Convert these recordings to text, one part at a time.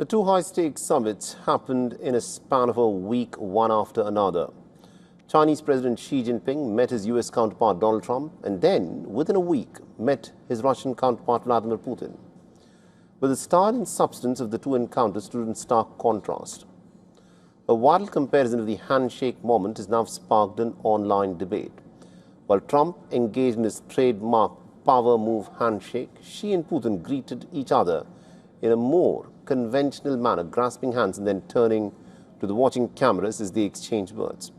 The two high-stakes summits happened in a span of a week, one after another. Chinese President Xi Jinping met his US counterpart Donald Trump and then, within a week, met his Russian counterpart Vladimir Putin. But the style and substance of the two encounters stood in stark contrast. A viral comparison of the handshake moment has now sparked an online debate. While Trump engaged in his trademark power move handshake, Xi and Putin greeted each other in a more conventional manner, grasping hands and then turning to the watching cameras as they exchanged words.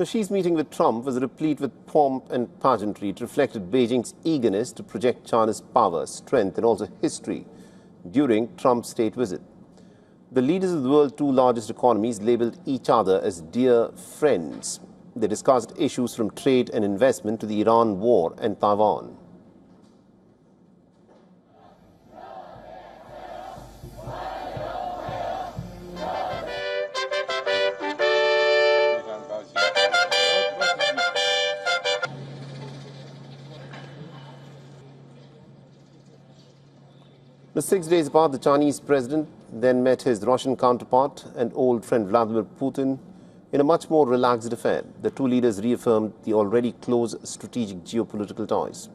Xi's meeting with Trump was replete with pomp and pageantry. It reflected Beijing's eagerness to project China's power, strength and also history during Trump's state visit. The leaders of the world's two largest economies labeled each other as dear friends. They discussed issues from trade and investment to the Iran war and Taiwan. The 6 days apart, the Chinese president then met his Russian counterpart and old friend Vladimir Putin in a much more relaxed affair. The two leaders reaffirmed the already close strategic geopolitical ties.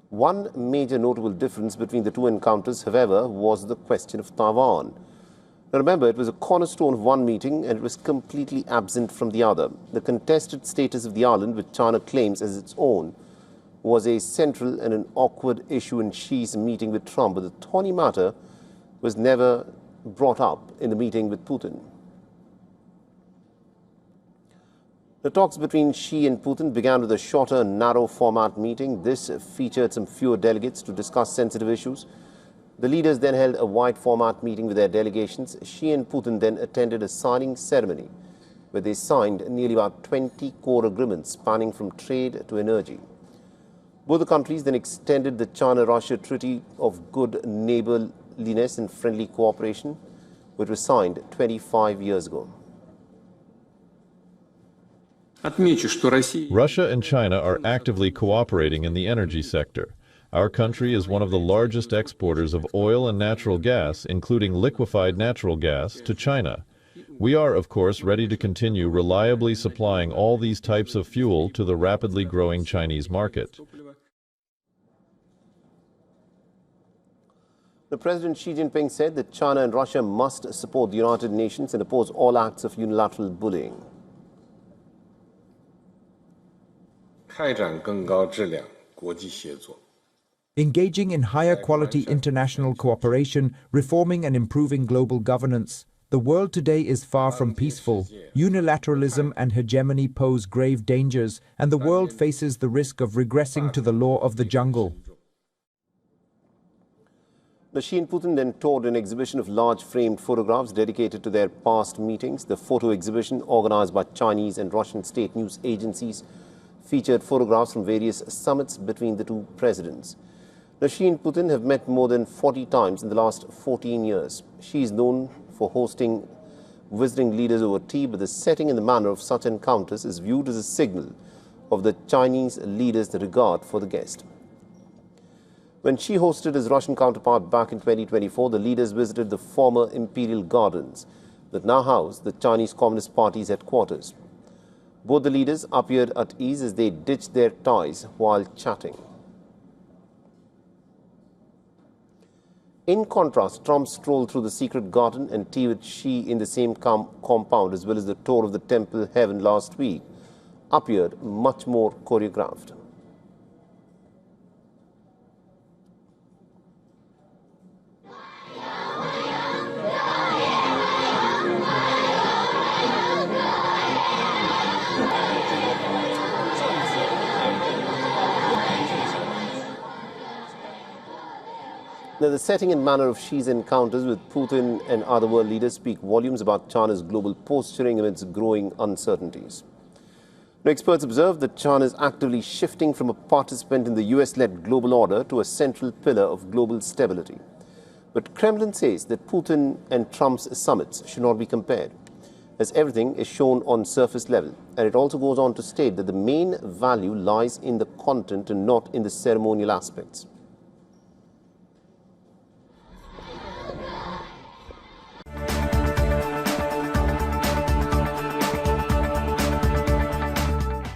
One major notable difference between the two encounters, however, was the question of Taiwan. Now remember, it was a cornerstone of one meeting and it was completely absent from the other. The contested status of the island, which China claims as its own, was a central and an awkward issue in Xi's meeting with Trump, but the thorny matter was never brought up in the meeting with Putin. The talks between Xi and Putin began with a shorter, narrow format meeting. This featured some fewer delegates to discuss sensitive issues. The leaders then held a wide format meeting with their delegations. Xi and Putin then attended a signing ceremony where they signed nearly about 20 core agreements spanning from trade to energy. Both the countries then extended the China-Russia Treaty of Good Neighborliness and Friendly Cooperation, which was signed 25 years ago. Russia and China are actively cooperating in the energy sector. Our country is one of the largest exporters of oil and natural gas, including liquefied natural gas, to China. We are, of course, ready to continue reliably supplying all these types of fuel to the rapidly growing Chinese market. The President Xi Jinping said that China and Russia must support the United Nations and oppose all acts of unilateral bullying. Engaging in higher quality international cooperation, reforming and improving global governance. The world today is far from peaceful. Unilateralism and hegemony pose grave dangers, and the world faces the risk of regressing to the law of the jungle. Xi and Putin then toured an exhibition of large framed photographs dedicated to their past meetings. The photo exhibition, organized by Chinese and Russian state news agencies, featured photographs from various summits between the two presidents. Xi and Putin have met more than 40 times in the last 14 years. Xi is known for hosting visiting leaders over tea, but the setting and the manner of such encounters is viewed as a signal of the Chinese leaders' regard for the guest. When Xi hosted his Russian counterpart back in 2024, the leaders visited the former Imperial Gardens that now house the Chinese Communist Party's headquarters. Both the leaders appeared at ease as they ditched their ties while chatting. In contrast, Trump strolled through the secret garden and tea with Xi in the same compound, as well as the tour of the Temple Heaven last week, appeared much more choreographed. Now, the setting and manner of Xi's encounters with Putin and other world leaders speak volumes about China's global posturing amidst growing uncertainties. Now, experts observe that China is actively shifting from a participant in the US-led global order to a central pillar of global stability. But Kremlin says that Putin and Trump's summits should not be compared, as everything is shown on surface level. And it also goes on to state that the main value lies in the content and not in the ceremonial aspects.